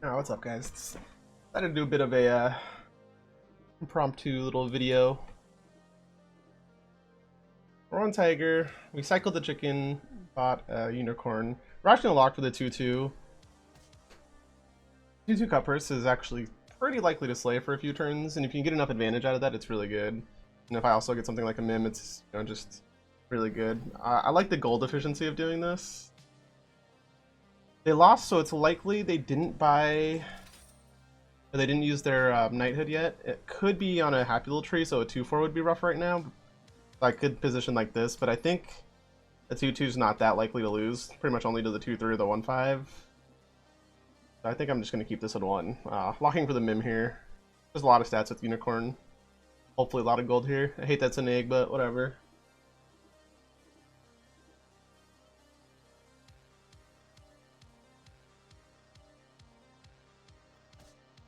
Oh, what's up, guys? Decided to do a bit of a impromptu little video. We're on Tiger. We cycled the chicken, bought a unicorn. We're actually locked with a 2-2. 2-2 Cutpurse is actually pretty likely to slay for a few turns, and if you can get enough advantage out of that, it's really good. And if I also get something like a Mim, it's just really good. I like the gold efficiency of doing this. They lost, so it's likely they didn't buy... They didn't use their knighthood yet. It could be on a happy little tree, so a 2-4 would be rough right now. I could position like this, but I think the 2-2 is not that likely to lose. Pretty much only to the 2-3 or the 1-5. So I think I'm just going to keep this at 1. Locking for the Mim here. There's a lot of stats with Unicorn. Hopefully a lot of gold here. I hate that's an egg, but whatever.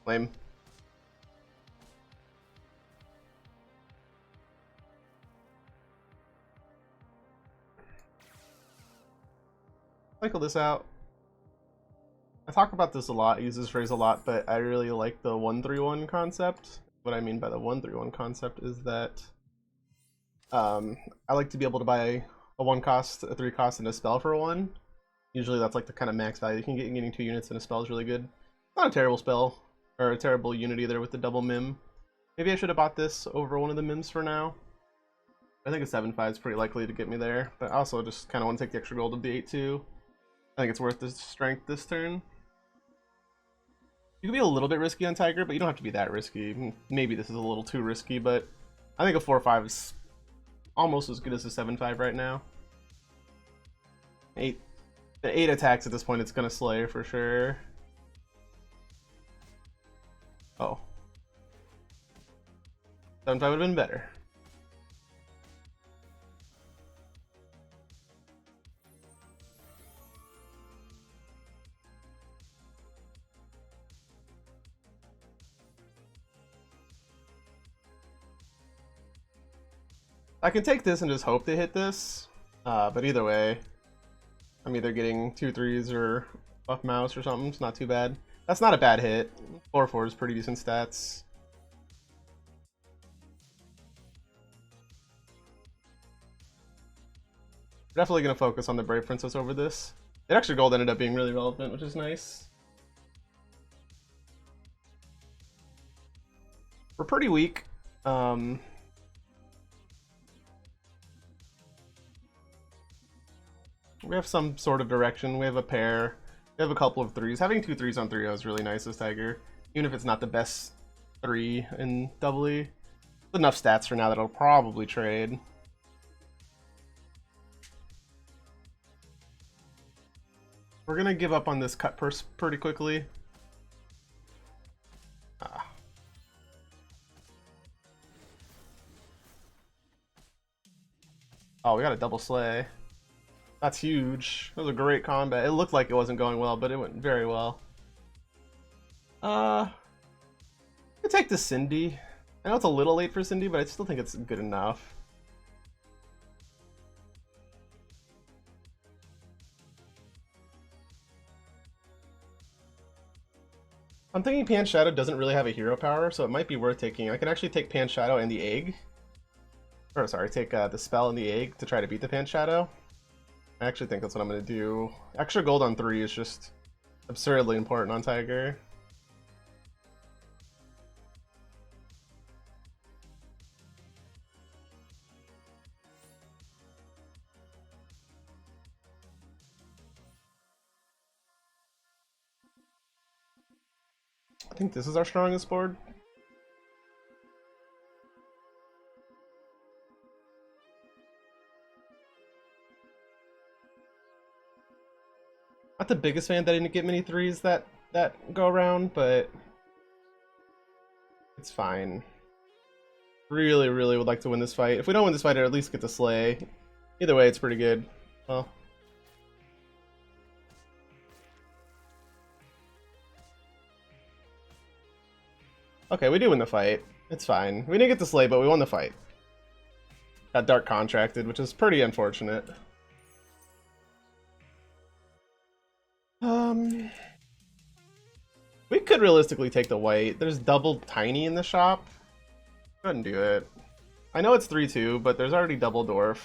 Lame. Cycle this out. I talk about this a lot, I use this phrase a lot, but I really like the 1-3-1 concept. What I mean by the 1-3-1 concept is that I like to be able to buy a 1 cost, a 3 cost, and a spell for 1. Usually that's like the kind of max value you can get, and getting 2 units and a spell is really good. Not a terrible spell, or a terrible unit either with the double Mim. Maybe I should have bought this over one of the Mims for now. I think a 7-5 is pretty likely to get me there, but I also just kind of want to take the extra gold of the 8-2. I think it's worth the strength this turn. You can be a little bit risky on Tiger, but you don't have to be that risky. Maybe this is a little too risky, but I think a 4-5 is almost as good as a 7-5 right now. 8 attacks at this point, it's gonna slay for sure. Oh. 7-5 would have been better. I can take this and just hope they hit this, but either way, I'm either getting 2-3s or buff mouse or something. It's not too bad. That's not a bad hit. 4-4 is pretty decent stats. Definitely going to focus on the Brave Princess over this. The extra gold ended up being really relevant, which is nice. We're pretty weak. We have some sort of direction. We have a pair. We have a couple of 3s. Having 2 3s on 3-0 is really nice as Tiger. Even if it's not the best 3 in doubly. Enough stats for now that I'll probably trade. We're gonna give up on this Cutpurse pretty quickly. Oh, we got a double slay. That's huge. That was a great combat. It looked like it wasn't going well, but it went very well. I'll take the Cindy. I know it's a little late for Cindy, but I still think it's good enough. I'm thinking Pan Shadow doesn't really have a hero power, so it might be worth taking. I can actually take Pan Shadow and the egg. Or sorry, take the spell and the egg to try to beat the Pan Shadow. I actually think that's what I'm going to do. Extra gold on 3 is just absurdly important on Tiger. I think this is our strongest board. Not the biggest fan that I didn't get many 3s that go around, but it's fine. Really, really would like to win this fight. If we don't win this fight, I'd at least get the slay. Either way, it's pretty good. Well. Okay, we do win the fight. It's fine. We didn't get the slay, but we won the fight. Got Dark contracted, which is pretty unfortunate. could realistically take the white. There's double tiny in the shop. Go ahead and do it. I know it's 3-2, but there's already double dwarf.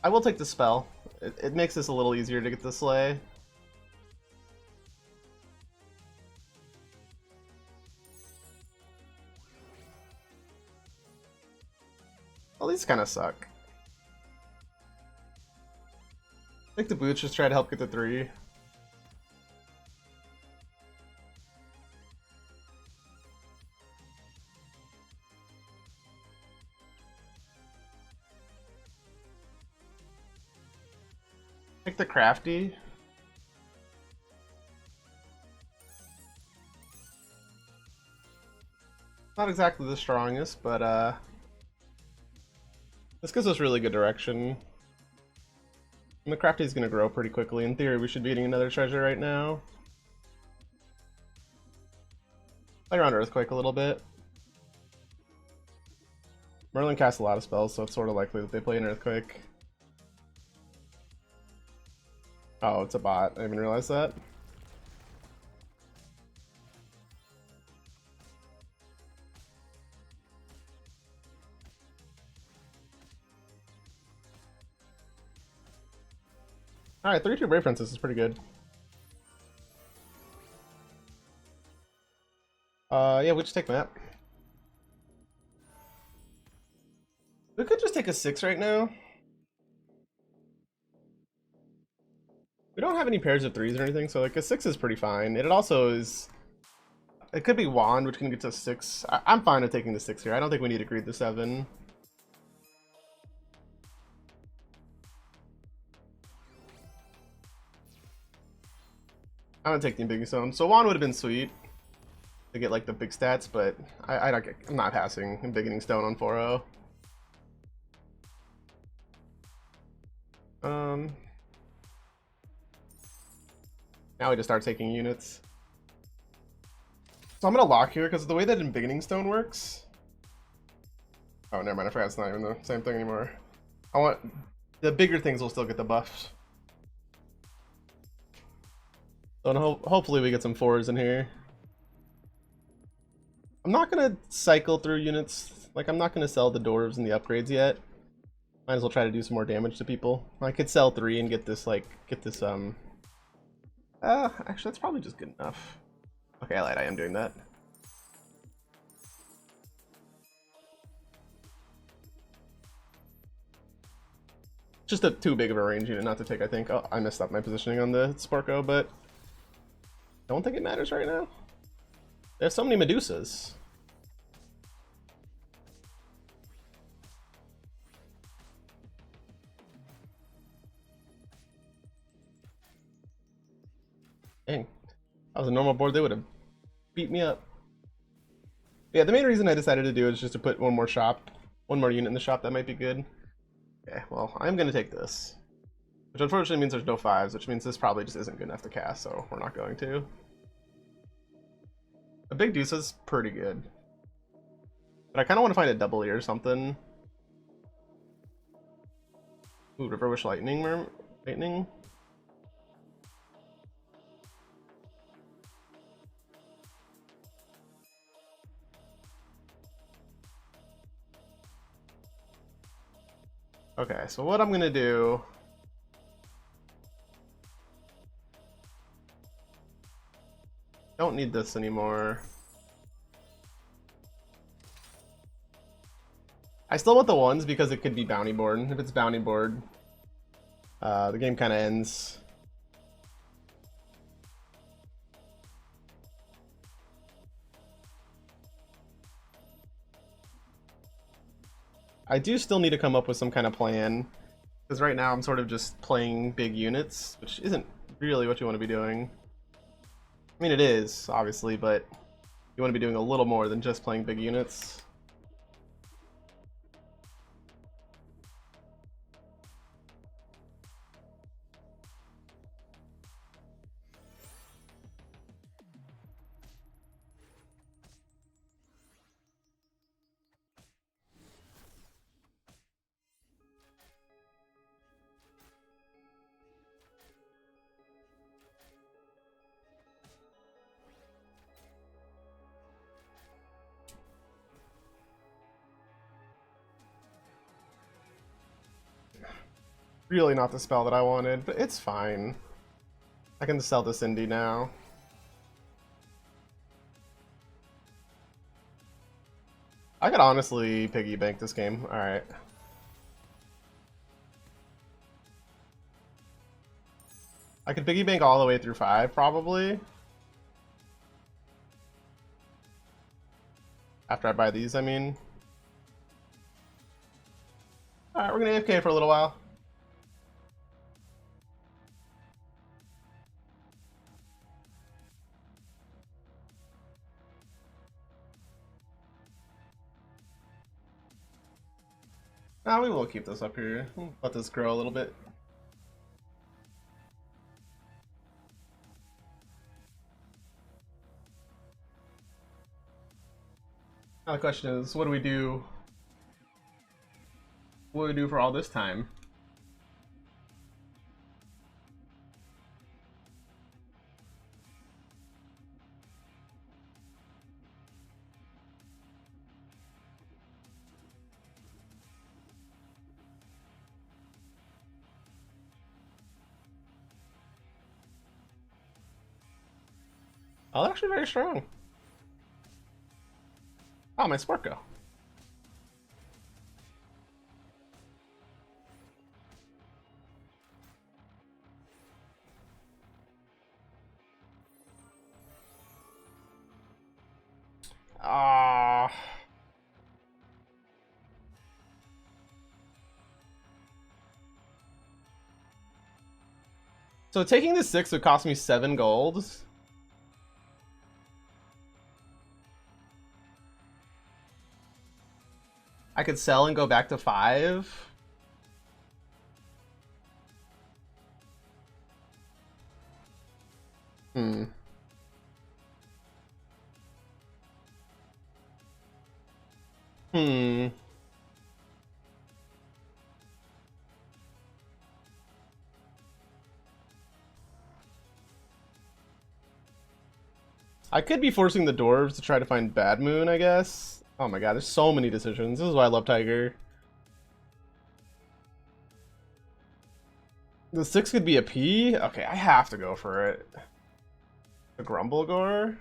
I will take the spell. It makes this a little easier to get the slay. Well, these kind of suck. I think the boots just try to help get the 3. Take the crafty. Not exactly the strongest, but this gives us really good direction. And the crafty is going to grow pretty quickly. In theory, we should be getting another treasure right now. Play around Earthquake a little bit. Merlin casts a lot of spells, so it's sort of likely that they play an Earthquake. Oh, it's a bot. I didn't even realize that. Alright, 3-2 Brave Princess is pretty good. Yeah, we just take map. We could just take a 6 right now. We don't have any pairs of 3s or anything, so like a 6 is pretty fine. It also is... It could be Wand, which can get to 6. I'm fine with taking the 6 here. I don't think we need to greed the 7. I'm gonna take the Big Stone. So Wand would have been sweet to get like the big stats, but I'm not passing Embiggening Stone on 4-0. Now we just start taking units. So I'm gonna lock here because the way that Embiggening Stone works. Oh, never mind. I forgot it's not even the same thing anymore. I want the bigger things will still get the buffs. So hopefully we get some 4s in here. I'm not gonna cycle through units. Like I'm not gonna sell the dwarves and the upgrades yet. Might as well try to do some more damage to people. I could sell 3 and get this actually that's probably just good enough. Okay, I lied, I am doing that. Just too big of a range unit not to take, I think. Oh, I messed up my positioning on the Sporko, but don't think it matters right now. There's so many Medusas. Dang. If that was a normal board, they would have beat me up. Yeah, the main reason I decided to do it is just to put one more unit in the shop. That might be good. Okay, well, I'm going to take this. Which unfortunately means there's no 5s, which means this probably just isn't good enough to cast, so we're not going to. A big deuce is pretty good. But I kind of want to find a double ear or something. Ooh, River Wish Lightning? Lightning? Okay, so what I'm gonna do... Don't need this anymore. I still want the 1s because it could be bounty board. If it's bounty board, the game kind of ends. I do still need to come up with some kind of plan, because right now I'm sort of just playing big units, which isn't really what you want to be doing. I mean, it is, obviously, but you want to be doing a little more than just playing big units. Really not the spell that I wanted, but it's fine. I can sell this indie now. I could honestly piggy bank this game. Alright. I could piggy bank all the way through 5, probably. After I buy these, I mean. Alright, we're gonna AFK for a little while. Nah, we will keep this up here. Let this grow a little bit. Now the question is, what do we do? What do we do for all this time? Oh, they're actually very strong. Oh, my Sporko. Ah. So taking the 6 would cost me 7 gold. I could sell and go back to 5. Hmm. Hmm. I could be forcing the dwarves to try to find Bad Moon, I guess. Oh my god, there's so many decisions. This is why I love Tiger. The 6 could be a P? Okay, I have to go for it. A Grumblegore?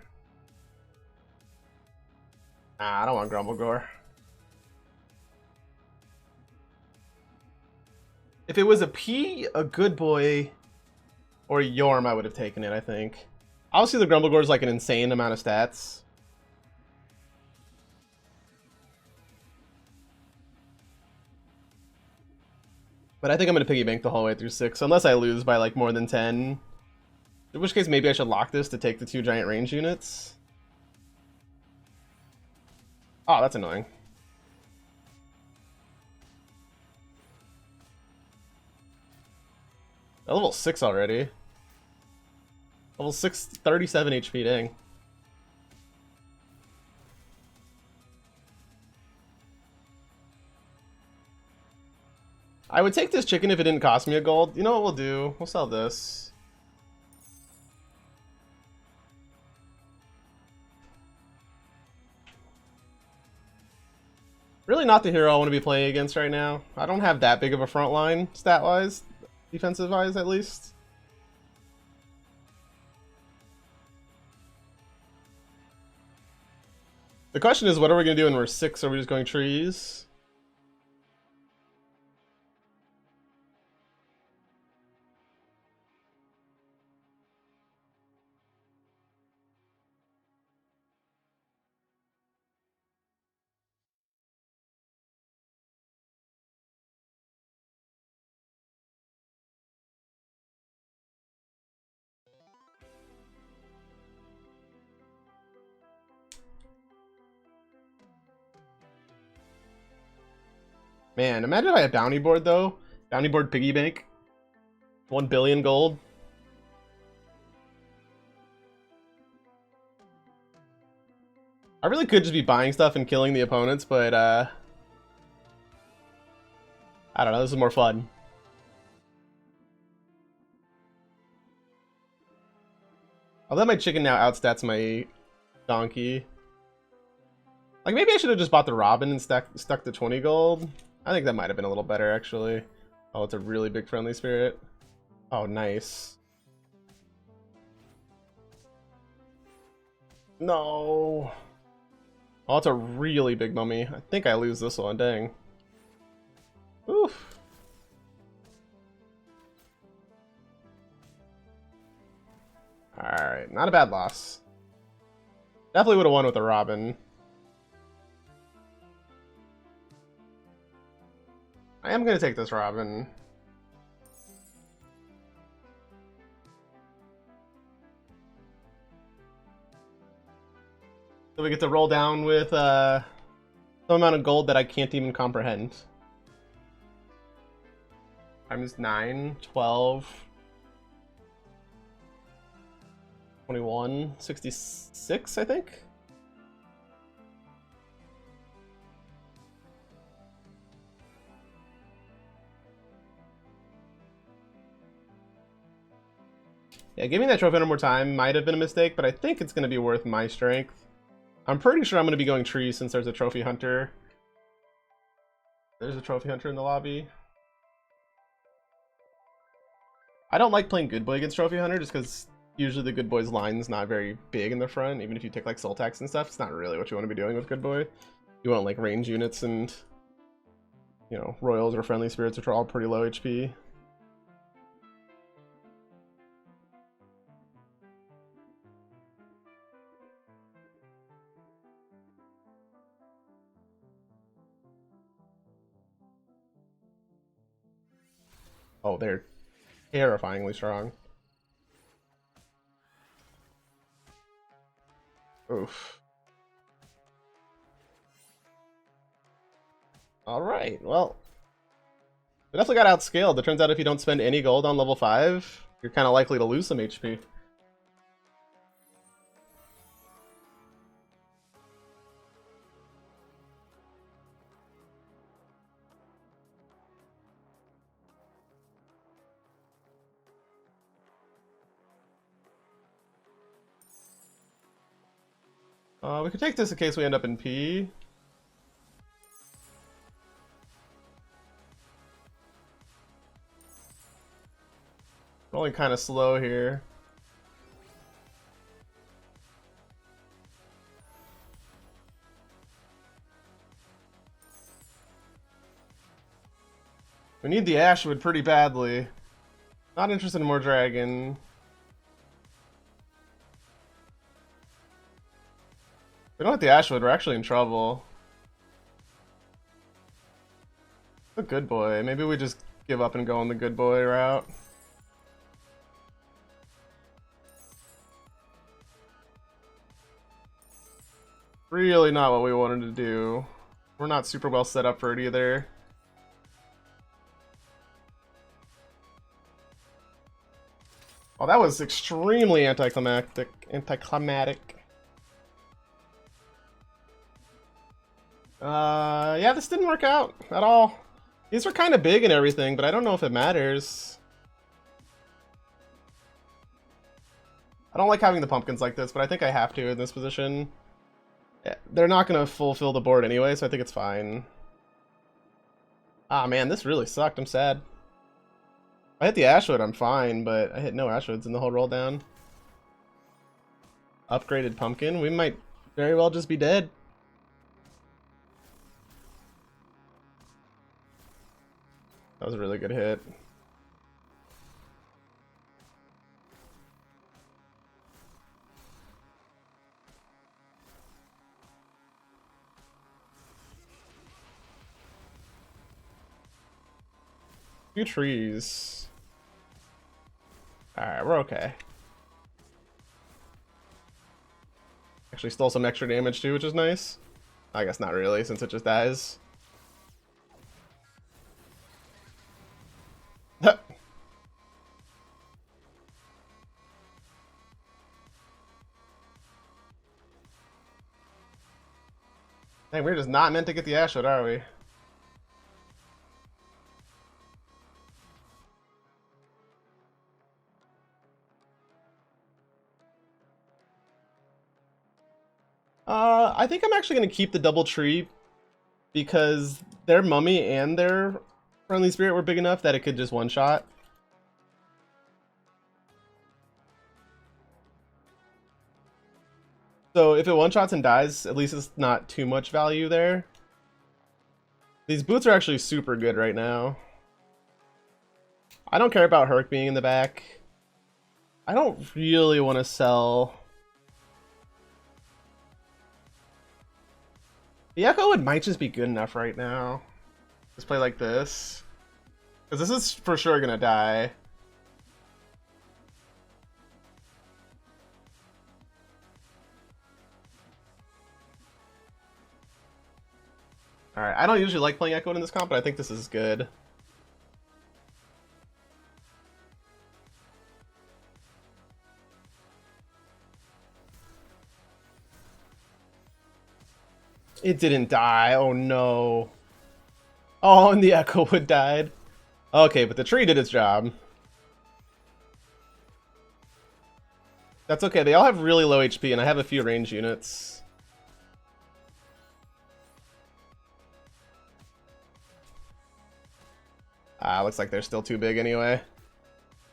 Nah, I don't want Grumblegore. If it was a P, a Good Boy, or a Yorm, I would have taken it, I think. Obviously, the Grumblegore is like an insane amount of stats. But I think I'm going to piggy bank the whole way through 6, unless I lose by like more than 10. In which case, maybe I should lock this to take the 2 giant range units. Oh, that's annoying. Level 6 already. Level 6, 37 HP, dang. I would take this chicken if it didn't cost me a gold. You know what we'll do? We'll sell this. Really not the hero I want to be playing against right now. I don't have that big of a front line, stat-wise. Defensive-wise, at least. The question is, what are we going to do when we're 6? Are we just going trees? Man, imagine if I had bounty board, though. Bounty board piggy bank. 1 billion gold. I really could just be buying stuff and killing the opponents, but I don't know, this is more fun. I'll let my chicken now outstats my donkey. Like, maybe I should have just bought the Robin and stuck to 20 gold. I think that might have been a little better, actually. Oh, it's a really big friendly spirit. Oh, nice. No. Oh, it's a really big mummy. I think I lose this one, dang. Oof. Alright, not a bad loss. Definitely would have won with a Robin. I am going to take this Robin. So we get to roll down with some amount of gold that I can't even comprehend. Times 9, 12, 21, 66, I think? Yeah, giving that trophy one more time might have been a mistake, but I think it's going to be worth my strength. I'm pretty sure I'm going to be going trees since there's a trophy hunter. There's a trophy hunter in the lobby. I don't like playing good boy against trophy hunter just because usually the good boy's line's not very big in the front. Even if you take like soul tax and stuff, it's not really what you want to be doing with good boy. You want like range units and, you know, royals or friendly spirits, which are all pretty low HP. Oh, they're terrifyingly strong. Oof. Alright, well. We definitely got outscaled. It turns out if you don't spend any gold on level 5, you're kind of likely to lose some HP. We could take this in case we end up in P. Rolling kind of slow here. We need the Ashwood pretty badly. Not interested in more dragon. If we don't have the Ashwood, we're actually in trouble. The good boy. Maybe we just give up and go on the good boy route. Really not what we wanted to do. We're not super well set up for it either. Oh, that was extremely anticlimactic. Yeah, this didn't work out at all. These were kind of big and everything, but I don't know if it matters. I don't like having the pumpkins like this, but I think I have to in this position. Yeah, they're not going to fulfill the board anyway, so I think it's fine. Ah, man, this really sucked. I'm sad. If I hit the Ashwood, I'm fine, but I hit no Ashwoods in the whole roll down. Upgraded pumpkin. We might very well just be dead. That was a really good hit. Few trees. Alright, we're okay. Actually stole some extra damage too, which is nice. I guess not really, since it just dies. Hey, we're just not meant to get the Ashwood, are we? I think I'm actually going to keep the double tree because their mummy and their Friendly Spirit were big enough that it could just one-shot. So if it one-shots and dies, at least it's not too much value there. These boots are actually super good right now. I don't care about Herc being in the back. I don't really want to sell. The Echo Wood might just be good enough right now. Just play like this. Because this is for sure gonna die. Alright, I don't usually like playing Echo Wood in this comp, but I think this is good. It didn't die. Oh no. Oh, and the Echo Wood died. Okay, but the tree did its job. That's okay. They all have really low HP, and I have a few range units. Looks like they're still too big anyway.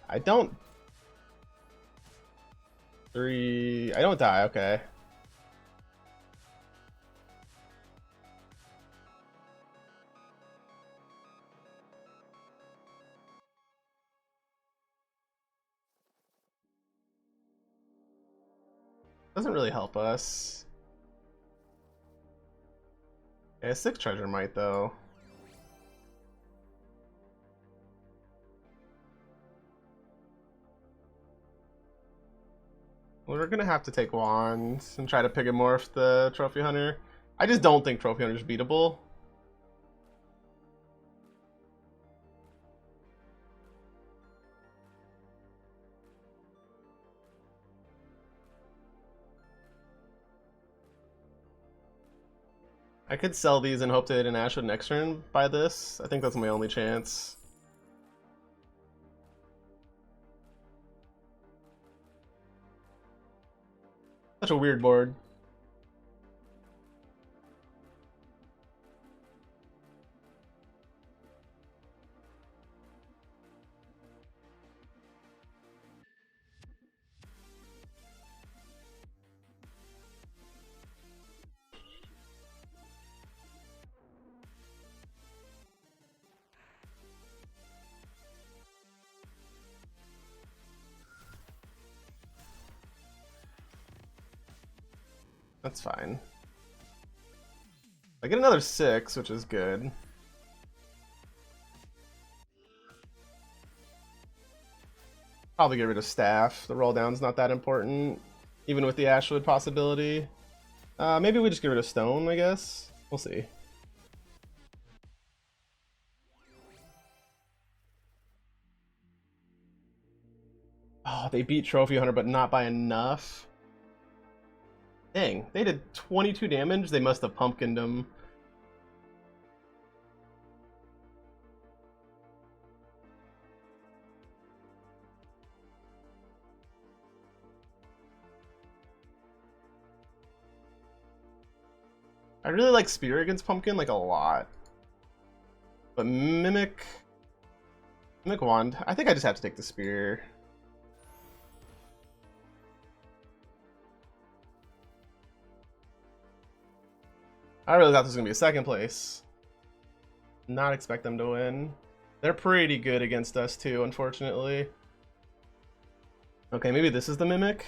I don't die, okay. Doesn't really help us. Yeah, 6 treasure might though. We're gonna have to take wands and try to Pigamorph the Trophy Hunter. I just don't think Trophy Hunter's beatable. I could sell these and hope to hit an Ashwood next turn by this. I think that's my only chance. Such a weird board. That's fine. I get another 6, which is good. Probably get rid of Staff. The roll down's not that important, even with the Ashwood possibility. Maybe we just get rid of Stone, I guess. We'll see. Oh, they beat Trophy Hunter, but not by enough. Dang, they did 22 damage. They must have pumpkined him. I really like Spear against Pumpkin, like, a lot. But Mimic Wand, I think I just have to take the Spear. I really thought this was going to be a second place. Not expect them to win. They're pretty good against us too, unfortunately. Okay, maybe this is the Mimic.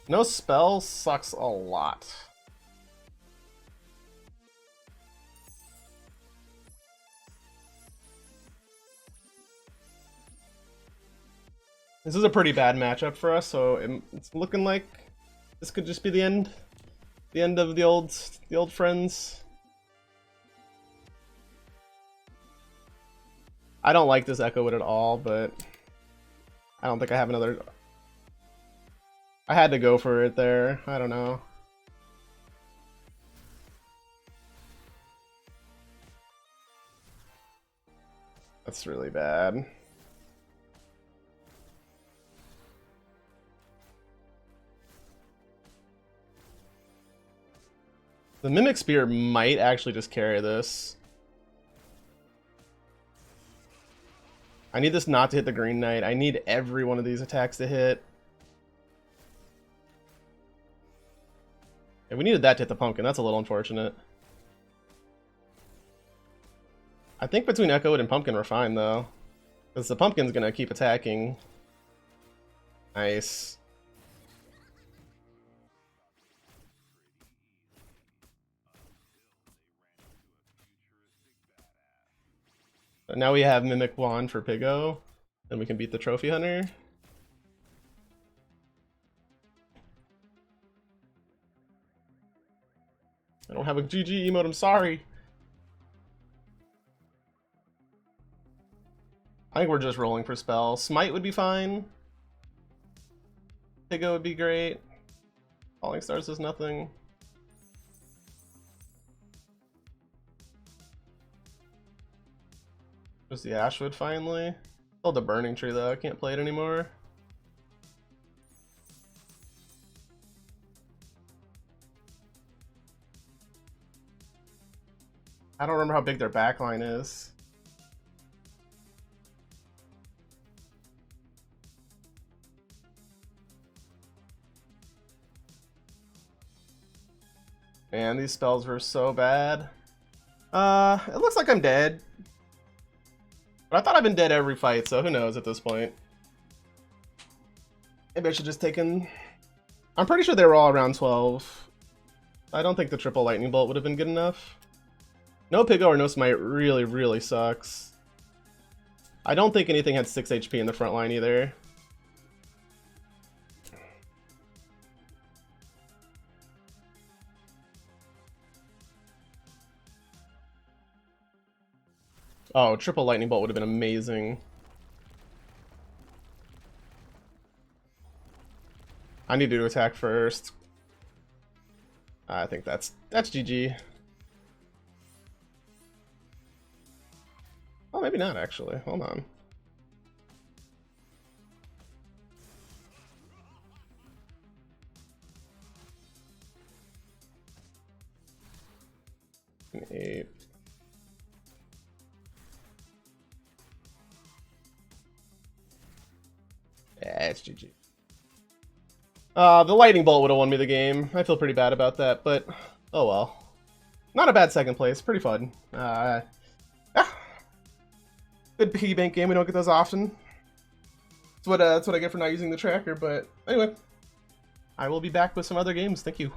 No spell sucks a lot. This is a pretty bad matchup for us, so it's looking like this could just be the end of the old friends. I don't like this Echo Wood at all, but I don't think I have another. I had to go for it there. I don't know. That's really bad. The Mimic Spear might actually just carry this. I need this not to hit the Green Knight. I need every one of these attacks to hit. And we needed that to hit the Pumpkin. That's a little unfortunate. I think between Echo Wood and Pumpkin we're fine, though. Because the Pumpkin's going to keep attacking. Nice. But now we have Mimic Wand for Piggo. And we can beat the Trophy Hunter. I don't have a GG emote, I'm sorry. I think we're just rolling for spells. Smite would be fine. Piggo would be great. Falling Stars does nothing. Just the Ashwood finally. Oh, the Burning Tree though. I can't play it anymore. I don't remember how big their backline is. Man, these spells were so bad. It looks like I'm dead. But I thought I've been dead every fight, so who knows at this point. Maybe I should just take in... I'm pretty sure they were all around 12. I don't think the triple lightning bolt would have been good enough. No Piggo or no Smite really, really sucks. I don't think anything had 6 HP in the front line either. Oh, triple lightning bolt would have been amazing. I need to attack first. I think that's GG. Oh, maybe not actually. Hold on. An 8. Yeah, it's GG. The lightning bolt would have won me the game. I feel pretty bad about that, but oh well. Not a bad second place. Pretty fun. Yeah. Good piggy bank game. We don't get those often. That's what I get for not using the tracker. But anyway, I will be back with some other games. Thank you.